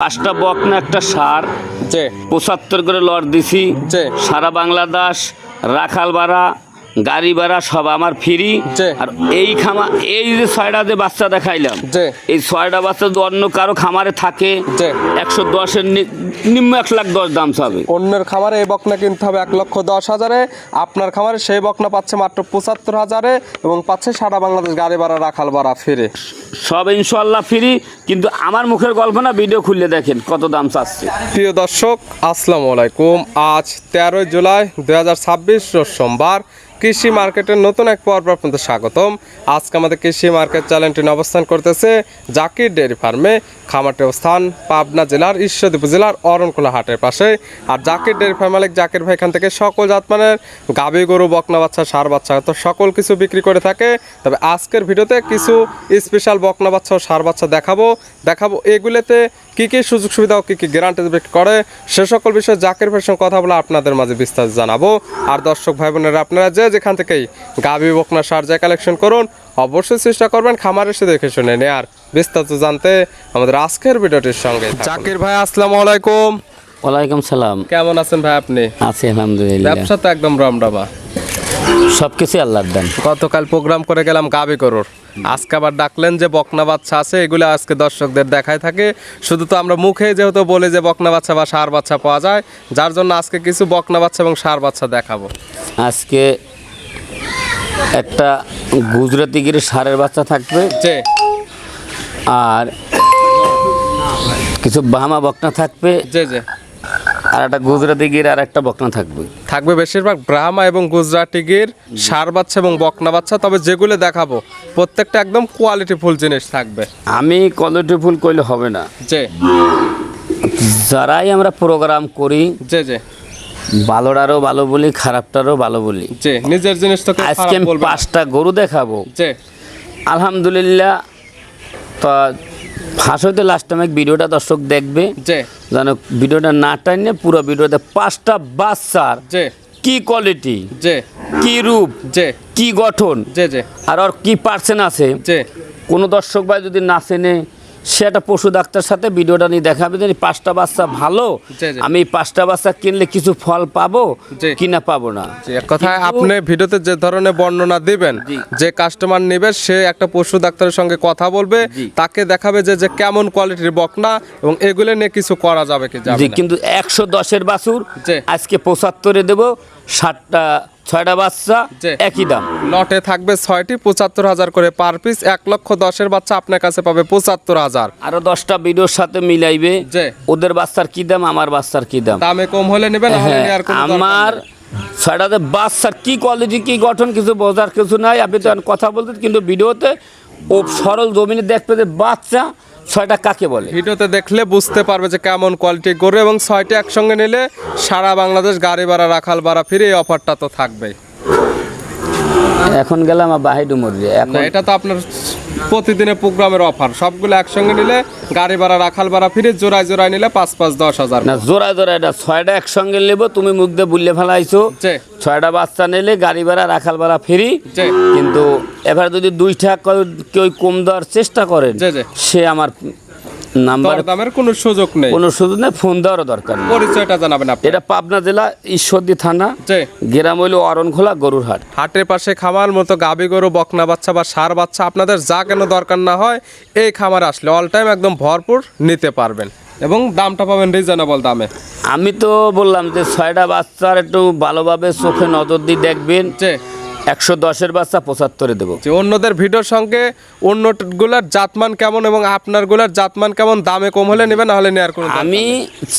পাঁচটা বকনা একটা সার যে ৭৫ করে লট দিছি। যে সারা বাংলাদেশ রাখাল ভাড়া গাড়ি ভাড়া সব আমার ফ্রি। যে আর এই যে ৬টা যে বাচ্চা দেখাইলাম, যে এই ৬টা বাচ্চা যদি অন্য কারো খামারে থাকে যে ১১০-এর নিম্ন ১,১০,০০০ দাম চাবে। অন্যের খামারে এই বকনা কিনতে হবে ১,১০,০০০-এ, আপনার খামারে সেই বকনা পাচ্ছে মাত্র ৭৫,০০০-এ এবং পাচ্ছে সারা বাংলাদেশ গাড়ি ভাড়া রাখাল ভাড়া ফিরে সব ইনশাল্লাহ ফ্রি। কিন্তু আমার মুখের গল্প না, ভিডিও খুললে দেখেন কত দাম চাচ্ছে। প্রিয় দর্শক আসসালামু আলাইকুম। আজ ১৩ জুলাই ২০২৬ রোজ সোমবার। কৃষি মার্কেটের নতুন এক পর্ব আপনাদের স্বাগতম। আজকে আমাদের কৃষি মার্কেট চ্যানেলটি অবস্থান করতেছে জাকির ডেয়ারি ফার্মে। খামারটির অবস্থান পাবনা জেলার ঈশ্বরদী উপজেলার অরণকুলা হাটের পাশে। আর জাকির ডেয়ারি ফার্ম মালিক জাকির ভাই এখান থেকে সকল জাতমানের গাভী গরু বকনা বাচ্চা সার বাচ্চা তো সকল কিছু বিক্রি করে থাকে। তবে আজকের ভিডিওতে কিছু স্পেশাল বকনা বাচ্চা ও সার বাচ্চা দেখাবো এগুলোতে কী কী সুযোগ সুবিধা ও কী কী গ্যারান্টি বিক্রি করে সে সকল বিষয়ে জাকির ভাইয়ের সঙ্গে কথা বলে আপনাদের মাঝে বিস্তারিত জানাবো। আর দর্শক ভাই বোনেরা আপনারা যেখান থেকেই গাভী বকনা সার যা কালেকশন করুন অবশ্যই চেষ্টা করবেন খামারে এসে দেখে শুনে নেয়ার। বিস্তারিত জানতে আমাদের আজকের ভিডিওটির সঙ্গে জাকির ভাই আসসালামু আলাইকুম। ওয়ালাইকুম সালাম। কেমন আছেন ভাই আপনি? আছি আলহামদুলিল্লাহ। ব্যবসা তো একদম রমরমা, সবকিছু আল্লাহর দান। গতকাল প্রোগ্রাম করে গেলাম গাভী গরুর, আজকে আবার ডাকলেন যে বকনা বাচ্চা আছে, এগুলো আজকে দর্শকদের দেখায় থাকে। শুধু তো আমরা মুখে যেহেতু বলি যে বকনা বাচ্চা বা সার বাচ্চা পাওয়া যায়, যার জন্য আজকে কিছু বকনা বাচ্চা এবং সার বাচ্চা দেখাবো। আজকে একটা গুজরাটি গিরে সারের বাচ্চা থাকবে, যে আর কিছু বাহামা বকনা থাকবে, যে যে আর একটা গুজরাটি গির আর একটা বকনা থাকবে। থাকবে বেশিরভাগ ব্রাহ্মা এবং গুজরাটি গির সার বাচ্চা এবং বকনা বাচ্চা। তবে যেগুলো দেখাবো প্রত্যেকটা একদম কোয়ালিটি ফুল জিনিস থাকবে। আমি কোয়ালিটি ফুল কইলে হবে না, যে যারাই আমরা প্রোগ্রাম করি যে যে ভালোটারও ভালো বলি, খারাপটারও ভালো বলি। যে নিজের জিনিস তো আজকে আমি 5টা গরু দেখাবো, যে আলহামদুলিল্লাহ। তো ফার্স্ট হইতে লাস্ট টাইম ভিডিওটা দর্শক দেখবে, যে যেন ভিডিওটা না টাইনে পুরো ভিডিওতে 5টা বাচ্চার যে কি কোয়ালিটি, যে কি রূপ, যে কি গঠন, যে যে আর ওর কি পার্সেন্ট আছে, যে কোনো দর্শক ভাই যদি না চেনে সে একটা পশু ডাক্তার সাথে ভিডিওটা নিয়ে দেখাবে যে 5টা বাচ্চা ভালো, আমি 5টা বাচ্চা কিনলে কিছু ফল পাবো কিনা পাবো না। এক কথায় আপনি ভিডিওতে যে ধরনের বর্ণনা দিবেন, যে কাস্টমার নেবে সে একটা পশু ডাক্তারের সঙ্গে কথা বলবে, তাকে দেখাবে যে যে কেমন কোয়ালিটির বকনা এবং এগুলো নিয়ে কিছু করা যাবে কি যাবে না। কিন্তু 110-এর বাছুর আজকে 75-এ দেবো, 6টা বাচ্চা একই দাম। লটে থাকবে 6টি ৭৫,০০০ করে পার পিস। ১,১০,০০০-এর বাচ্চা আপনার কাছে পাবে ৭৫,০০০। আরো 10টা ভিডিওর সাথে মিলাইবে যে ওদের বাচ্চার কি দাম, আমার বাচ্চার কি দাম। দামে কম হলে নেবেন, আমার 6টাতে বাচ্চার কি কোয়ালিটি কি গঠন কিছু বোঝার কিছু নাই। আপনি তো কথা বলতেন, কিন্তু ভিডিওতে ও সরল জমিনে দেখবে যে বাচ্চা 6টা কাকে বলে। ভিডিওতে দেখলে বুঝতে পারবে যে কেমন কোয়ালিটি গরু, এবং 6টি একসঙ্গে নিলে সারা বাংলাদেশ গাড়ি ভাড়া রাখাল ভাড়া ফিরে এই অফারটা তো থাকবেই। এখন গেলাম বাহিডুমরি, এখন এটা তো আপনার প্রতিদিনের প্রোগ্রামের অফার। সবগুলো একসঙ্গে নিলে গাড়ি ভাড়া রাখাল ভাড়া ফিরে, জোড়ায় জোড়ায় নিলে 5-5 10,000 না। জোড়ায় এটা 6টা একসঙ্গে নেবো, তুমি মুখ দিয়ে বুললে ফেলাইছো। 6টা বাচ্চা নিলে গাড়ি ভাড়া রাখাল ভাড়া ফ্রি। কিন্তু এবার যদি 2 টাকা কেউ কম দেওয়ার চেষ্টা করেন, সে আমার নাম্বার দামের কোনো সুযোগ নেই, ফোন দেওয়ারও দরকার নেই। পরিচয়টা জানাবেন আপনি। এটা পাবনা জেলা ঈশ্বরদী থানা, গ্রাম হইল অরণখোলা গরুর হাট। হাটের পাশে খামার মতো গাভী গরু বকনা বাচ্চা বা সার বাচ্চা আপনাদের যা কেন দরকার না হয়, এই খামারে আসলে অল টাইম একদম ভরপুর নিতে পারবেন এবং দামটা পাবেন রিজনেবল দামে। আমি তো বললাম যে 6টা বাচ্চার একটু ভালোভাবে চোখে নজর দিয়ে দেখবেন। 110-এর বাচ্চা 75-এ দেবো। অন্যদের ভিডিওর সঙ্গে অন্যগুলার জাতমান কেমন এবং আপনার গুলার জাতমান কেমন, দামে কম হলে নেবেন, না হলে নেওয়ার কোনো। আমি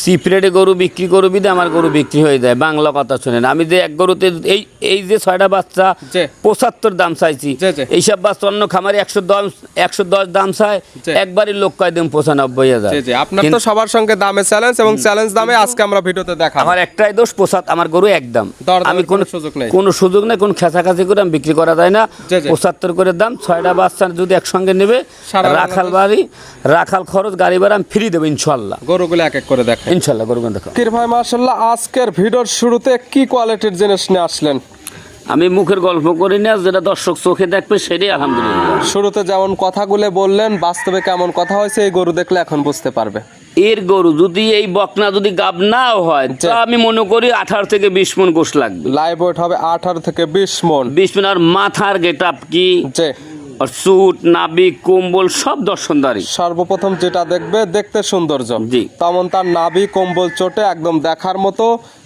চিপ রেটে গরু বিক্রি করবো বিদে আমার গরু বিক্রি হয়ে যায়। বাংলা কথা শোনেন, আমি যে এক গরুতে এই যে 6টা বাচ্চা 75 দাম চাইছি, এইসব বাচ্চা অন্য খামারে 110 দাম চায়, একবারই লোক কয় দিন 95,000। আপনার তো সবার সঙ্গে দামে চ্যালেঞ্জ, এবং চ্যালেঞ্জ দামে আজকে আমরা ভিডিওতে দেখাবো। আমার একটাই দোষ, আমার গরু একদম, আমি কোনো সুযোগ নেই, কোনো খেঁচাখাচি করে আমি বিক্রি করা যায় না। 75 করে দাম। 6টা বাচ্চা যদি একসঙ্গে নেবে, রাখাল খরচ গাড়ি ভাড়া আমি ফ্রি দেবো ইনশাল্লাহ। গরুগুলো এক এক করে দেখেন ইনশাল্লাহ গরুগুলো দেখো। ভাই মাশাআল্লাহ, আজকের ভিডিওর শুরুতে কি কোয়ালিটির জিনিস নিয়ে আসলেন? আমি মুখের গল্প করি না, যেটা দর্শক চোখে দেখবে সেটাই আলহামদুলিল্লাহ। শুরুতে যেমন কথাগুলো বললেন, বাস্তবে কেমন কথা হয়েছে এই গরু দেখলে এখন বুঝতে পারবে। এর গরু যদি এই বকনা যদি গাব নাও হয় তো আমি মনে করি 18 থেকে 20 মণ গোশ লাগবে। লাইভ ওয়েট হবে 18 থেকে 20 মণ। 20 মণ। আর মাথার গেটআপ কি, জি, আর সুট নাবিক কম্বল সব দর্শনদারি। সর্বপ্রথম যেটা দেখবে দেখতে সৌন্দর্য, জি। তেমন তার নাভি কম্বল চোটে একদম দেখার মতো।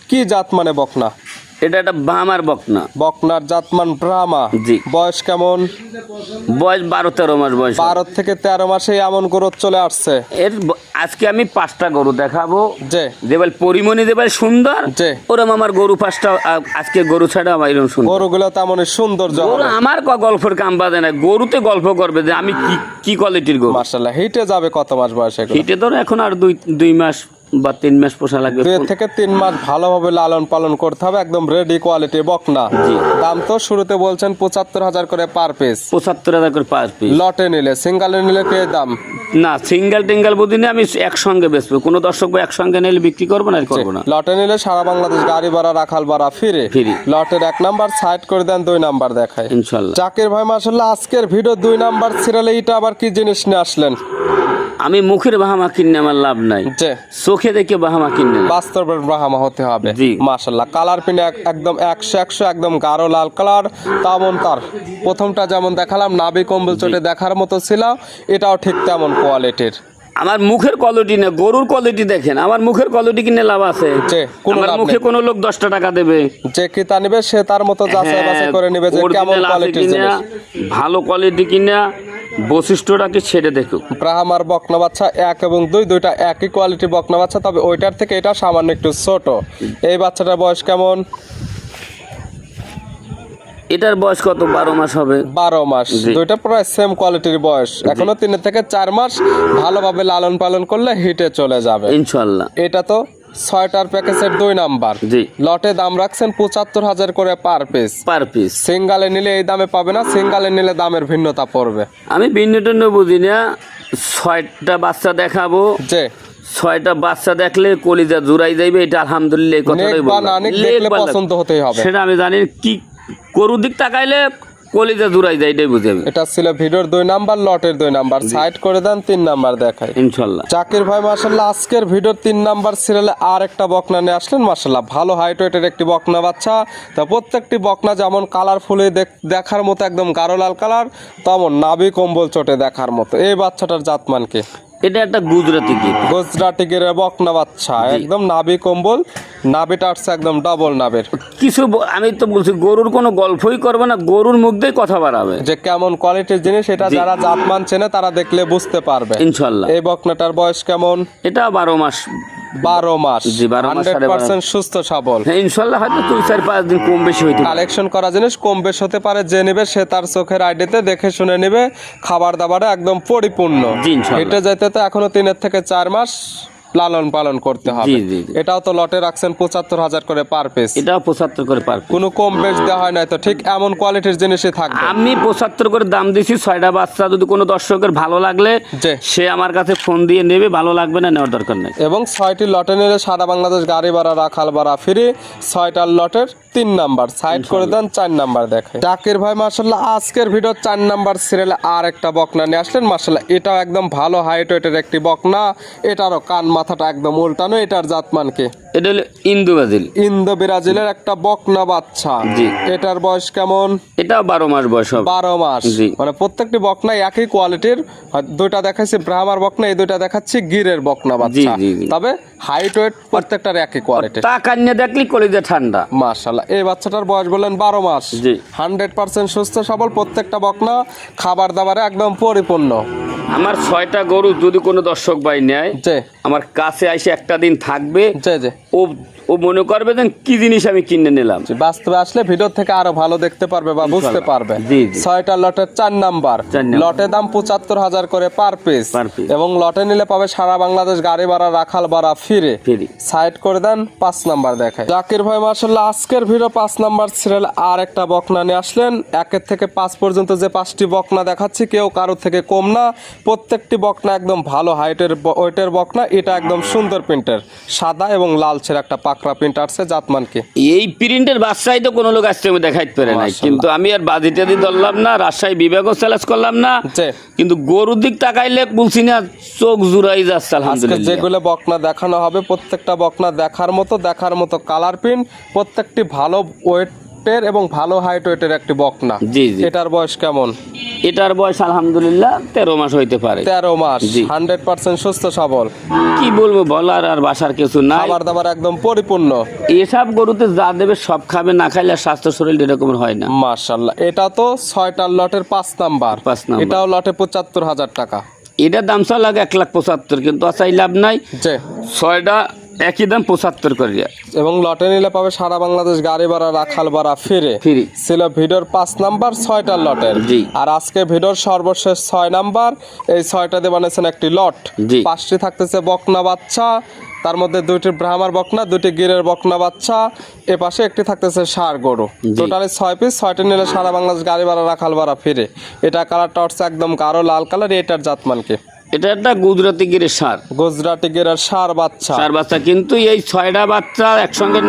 কি জাত মানে বকনা? এটা একটা বাহামার বকনা। বকনার জাতমান ব্রাহ্মা। জি। বয়স কেমন? বয়স 12-13 মাস বয়স। 12 থেকে 13 মাসে এমন গ্রোথ চলে আসছে। আজকে আমি 5টা গরু দেখাবো, যে যেবেল পরিমণি দেবেল সুন্দর, যে ওরম আমার গরু 5টা আজকে গরু ছাড়া আমার এরকম সুন্দর। গরুগুলো তেমনই সৌন্দর্য গরু হবে। আমার গল্পের কাম বাদে না, গরুতে গল্প করবে যে আমি কি কোয়ালিটির গরু। মাশাআল্লাহ। হিটে যাবে কত মাস বয়সে? হিটে ধরো এখন আর 2 মাস বা 3 মাস পোষা লাগবে। 2 থেকে 3 মাস ভালোভাবে লালন পালন করতে হবে, একদম রেডি কোয়ালিটি বকনা। জি। দাম তো শুরুতে বলছেন 75,000 করে পার পিস। 75,000 করে পার পিস। লটে নিলে, সিঙ্গেলে নিলে কে দাম? না, সিঙ্গেল টিঙ্গেল বুঝিনি, আমি একসঙ্গে বেচবো। কোনো দর্শক বা একসঙ্গে নিলে বিক্রি করবো না, করবো না। লটে নিলে সারা বাংলাদেশ গাড়ি ভাড়া, রাখাল ভাড়া ফ্রি। লটের 1 নাম্বার সাইড করে দেন, 2 নাম্বার দেখায় ইনশাল্লাহ। জাকির ভাই মাশাআল্লাহ আজকের ভিডিও 2 নাম্বার সিরিয়ালে এটা আবার কি জিনিস নিয়ে আসলেন? আমি মুখের বাহামা কিনে আমার লাভ নাই, যে চোখে দেখে বাহামা কিনে না। বাস্তবের ব্রাহ্মা হতে হবে। জি। মাশাআল্লাহ। কালার পিনে একদম 100 একদম গাঢ় লাল কালার। তেমন তার প্রথমটা যেমন দেখালাম নাভি কম্বল চোটে দেখার মতো ছিল, এটাও ঠিক তেমন কোয়ালিটির। আমার মুখের কোয়ালিটি না, গরুর কোয়ালিটি দেখেন। আমার মুখের কোয়ালিটি কিনে লাভ আছে? যে কোনো আমার লাভ মুখে নেই। কোনো লোক 10টা টাকা দেবে? যে ক্রেতা নিবে সে তার মতো যাচাই বাছাই করে নিবে যে কেমন original আছে কোয়ালিটির কিনা, জিনিস। ভালো কোয়ালিটি কিনা, বৈশিষ্ট্যটা কি সেটা দেখুক। ব্রাহ্মার বকনা বাচ্চা 1 এবং 2 দুইটা একই কোয়ালিটি বকনা বাচ্চা, তবে ওইটার থেকে এটা সামান্য একটু ছোট। এই বাচ্চাটার বয়স কেমন? এটার বয়স কত? 12 মাস হবে। 12 মাস। জি। দুইটা প্রায় সেম কোয়ালিটির বয়স, এখনো 3 থেকে 4 মাস ভালোভাবে লালন পালন করলে হিটে চলে যাবে ইনশাল্লাহ। এটা তো 6টার প্যাকেজের 2 নাম্বার। জি। লটে দাম রাখছেন 75,000 করে পার পিস। Per piece. সিঙ্গালে নিলে এই দামে পাবে না, সিঙ্গালে নিলে দামের ভিন্নতা পড়বে। আমি ভিন্ন বুঝি না। 6টা বাচ্চা দেখাবো, যে 6টা বাচ্চা দেখলে কলিজা জুড়াই যাইবে, এটা আলহামদুলিল্লাহ এই কথাটাই নেক বা বললাম। না নেক লেক দেখলে বা না। পছন্দ হতেই হবে। সেটা আমি জানি কি গরুর দিক তাকাইলে কলিজা জুড়াই যায়, এটাই বুঝি আমি। এটা ছিল ভিডিওর 2 নাম্বার, লটের 2 নাম্বার। সাইড করে দেন, 3 নাম্বার দেখায় ইনশাল্লাহ। জাকির ভাই মাশাআল্লাহ আজকের ভিডিওর 3 নাম্বার সিরিয়ালে আর একটা বকনা নিয়ে আসলেন। মাশাআল্লাহ ভালো হাইট ওয়েটের একটি বকনা বাচ্চা। তো প্রত্যেকটি বকনা যেমন কালারফুলি দেখার মতো একদম গাঢ় লাল কালার, তেমন নাভি কম্বল চোটে দেখার মতো। এই বাচ্চাটার জাতমান কি? এটা একটা গুজরাটি গির। গুজরাটি গিরের বকনা বাচ্চা, একদম নাভি কম্বল, নাভিটা আসছে একদম ডাবল নাভের। আমি তো বলছি গরুর কোনো গল্পই করবে না, গরুর মুখ দিয়ে কথা বাড়াবে যে কেমন কোয়ালিটির জিনিস এটা যারা জাতমান চেনে তারা দেখলে বুঝতে পারবে ইনশাল্লাহ। এই বকনাটার বয়স কেমন? এটা 12 মাস। 12 মাস। জি, 12 মাস, 100% সুস্থ সবল। হ্যাঁ ইনশাল্লাহ। হয়তো 2-4-5 দিন কম বেশি হইতে পারে। কালেকশন করা জিনিস কম বেশ হতে পারে, যে নেবে সে তার চোখের আইডিতে দেখে শুনে নেবে। খাবার দাবারে একদম পরিপূর্ণ। জি, ইনশাল্লাহ। হেঁটে যেতে তো এখনো 3 থেকে 4 মাস লালন পালন করতে হবে। জি, জি, জি। এটাও তো লটে রাখছেন 75,000 করে পার পিস। এটাও 75 করে পার পিস। কোনো কম বেশ দেওয়া হয় না, তো ঠিক এমন কোয়ালিটির জিনিসই থাকবে। আমি 75 করে দাম দিছি। 6টা বাচ্চা যদি কোনো দর্শকের ভালো লাগলে যে সে আমার কাছে ফোন দিয়ে নেবে, ভালো লাগবে না নেওয়ার দরকার নেই। এবং 6টি লটে নিলে সারা বাংলাদেশ গাড়ি ভাড়া, রাখাল ভাড়া ফ্রি। 6টার লটের 3 নাম্বার সাইড করে দেন, 4 নাম্বার দেখে জাকির ভাই মাশাআল্লাহ আজকের ভিডিও 4 নাম্বার সিরিয়ালে আর একটা বকনা নিয়ে আসলেন। মাশাআল্লাহ এটাও একদম ভালো হাইট ওয়েটের একটি বকনা। এটারও কান মাথাটা একদম উল্টানো। এটার জাতমান কি? এটা হলো ইন্দো ব্রাজিল। ইন্দো ব্রাজিলের একটা বকনা বাচ্চা। জি। এটার বয়স কেমন? এটাও 12 মাস বয়স হবে। 12 মাস। জি। মানে প্রত্যেকটি বকনাই একই কোয়ালিটির। দুইটা দেখাচ্ছি ব্রাহ্মার বকনা, এই দুইটা দেখাচ্ছি গিরের বকনা বাচ্চা। জি, জি। তবে হাইট ওয়েট প্রত্যেকটার একই কোয়ালিটির। তা কান্না দেখলি কলিজা ঠান্ডা। মাশাআল্লাহ এই বাচ্চাটার বয়স বললেন 12 মাস। জি। 100% সুস্থ সবল, প্রত্যেকটা বকনা খাবার দাবারে একদম পরিপূর্ণ। আমার 6টা গরু যদি কোনো দর্শক ভাই নেয়, যে আমার কাছে এসে একটা দিন থাকবে, যে যে ও মনে করবে যে কি জিনিস আমি কিনে নিলাম। বাস্তবে আসলে ভিডিও থেকে আরো ভালো দেখতে পারবে বা বুঝতে পারবে। জি, জি। 6টা লটের 4 নাম্বার। লটে দাম 75,000 করে পার পিস। এবং লটে নিলে পাবে সারা বাংলাদেশ গাড়ি ভাড়া, রাখাল ভাড়া ফ্রি। সাইড করে দেন, 5 নাম্বার দেখায় জাকির ভাই মাশাআল্লাহ আজকের ভিডিও 5 নাম্বার সিরিয়াল আর একটা বকনা নিয়ে আসলেন। 1 থেকে 5 পর্যন্ত যে 5টি বকনা দেখাচ্ছি কেউ কারোর থেকে কম না। প্রত্যেকটি বকনা একদম ভালো হাইটের ওয়েটের বকনা। এটা একদম সুন্দর প্রিন্টের, সাদা এবং লাল লালচের একটা পাকড়া প্রিন্ট আসছে, জাতমান কি? এই প্রিন্টের বাচ্চাই তো কোনো লোক আসছে আমি দেখাইতে পারে নাই, মাশাআল্লাহ। কিন্তু আমি আর বাজেটে দিয়ে ধরলাম না, রাজশাহী বিভাগও চ্যালেঞ্জ করলাম না, জি। কিন্তু গরুর দিক তাকাইলে বলছি না চোখ জুড়াই যাচ্ছে আজকে আলহামদুলিল্লাহ। যেগুলো বকনা দেখানো হবে প্রত্যেকটা বকনা দেখার মতো কালার প্রিন্ট, প্রত্যেকটি ভালো ওয়েটের এবং ভালো হাইট ওয়েটের একটি বকনা। জি জি। এটার বয়স কেমন? এটার বয়স আলহামদুলিল্লাহ 13 মাস হইতে পারে। 13 মাস। জি। 100% সুস্থ সবল, কি বলবো, বলার আর বাসার কিছু নাই। খাবার দাবার একদম পরিপূর্ণ। এসব গরুতে যা দেবে সব খাবে, না খাইলে আর স্বাস্থ্য শরীর এরকম হয় না। মাশাআল্লাহ। এটা তো 6টার লটের 5 নাম্বার। 5 নাম্বার। এটাও লটে 75,000 টাকা। এটার দাম চা লাগে 1,75,000, কিন্তু আসাই লাভ নাই। জি। 6টা একই দাম 75 করিয়া। এবং লটে নিলে পাবে সারা বাংলাদেশ গাড়ি ভাড়া, রাখাল ভাড়া ফিরে। ফ্রি। ছিল ভিডিওর 5 নাম্বার 6টার লটের। জি। আর আজকে ভিডিওর সর্বশেষ 6 নাম্বার, এই 6টা দিয়ে বানিয়েছেন একটি লট। জি। 5টি থাকতেছে বকনা বাচ্চা, তার মধ্যে 2টি ব্রাহ্মার বকনা, 2টি গিরের বকনা বাচ্চা, এ পাশে একটি থাকতেছে ষাঁড় গরু। জি। টোটালি 6 পিস, 6টি নিলে সারা বাংলাদেশ গাড়ি ভাড়া, রাখাল ভাড়া ফিরে। এটা কালারটা হচ্ছে একদম গাঢ় লাল কালার। এটার জাতমান কি? এটা একটা গুজরাটি গিরের সার গুজরাটি গিরের ষাঁড় বাচ্চা। সার বাচ্চা, কিন্তু এই 6টা বাচ্চা একসঙ্গে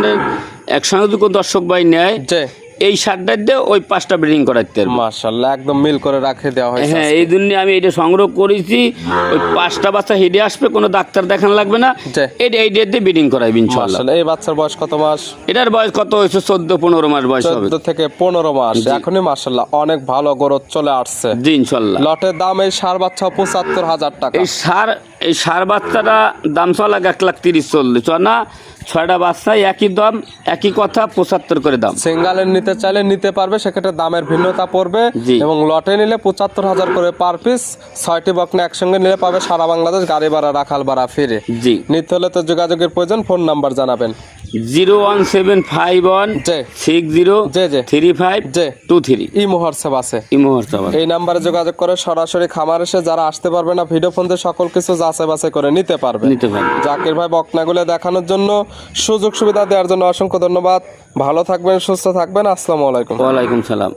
যদি কোনো দর্শক ভাই নেয়, যে এই সারটার দিয়ে ওই 5টা ব্রিডিং করাইতে পারবে। মাশাআল্লাহ, একদম মিল করে রাখে দেওয়া হয়েছে। হ্যাঁ, এই জন্য আমি এটা সংগ্রহ করেছি। ওই 5টা বাচ্চা হেডে আসবে, কোনো ডাক্তার দেখানো লাগবে না। জি। এই ডেট দিয়ে ব্রিডিং করাইবে ইনশাআল্লাহ। মাশাআল্লাহ। এই বাচ্চার বয়স কত মাস? এটার বয়স কত হয়েছে? 14-15 মাস বয়স হবে। 14 থেকে 15 মাস। এখনই মাশাআল্লাহ অনেক ভালো গ্রোথ চলে আসছে। জি ইনশাআল্লাহ। লটের দাম এই ষাঁড় বাচ্চা 75,000 টাকা। এই সার বাচ্চাটা দাম চা লাগে 1,30,40 না। 6টা বাচ্চা একই দাম, একই কথা, 75 করে দাম। সিঙ্গালের নিতে চাইলে নিতে পারবে, সেক্ষেত্রে দামের ভিন্নতা পড়বে। জি। এবং লটে নিলে 75,000 করে পার পিস। 6টি বকনা একসঙ্গে নিলে পাবে সারা বাংলাদেশ গাড়ি ভাড়া, রাখাল ভাড়া ফিরে। জি। নিতে হলে তো যোগাযোগের প্রয়োজন। ফোন নাম্বার জানাবেন। 01751 জি। 60 জি, জি। 3523। ইমো হোয়াটসঅ্যাপ আছে। এই মুহূর্তে আবার এই নাম্বারে যোগাযোগ করে সরাসরি খামার এসে যারা আসতে পারবে না, ভিডিও ফোন দিয়ে সকল কিছু যাচাই বাছাই করে নিতে পারবে। নিতে পারবে। জাকির ভাই বকনাগুলো দেখানোর জন্য, সুযোগ সুবিধা দেওয়ার জন্য অসংখ্য ধন্যবাদ। ভালো থাকবেন, সুস্থ থাকবেন। আসসালামু আলাইকুম। ওয়ালাইকুম সালাম।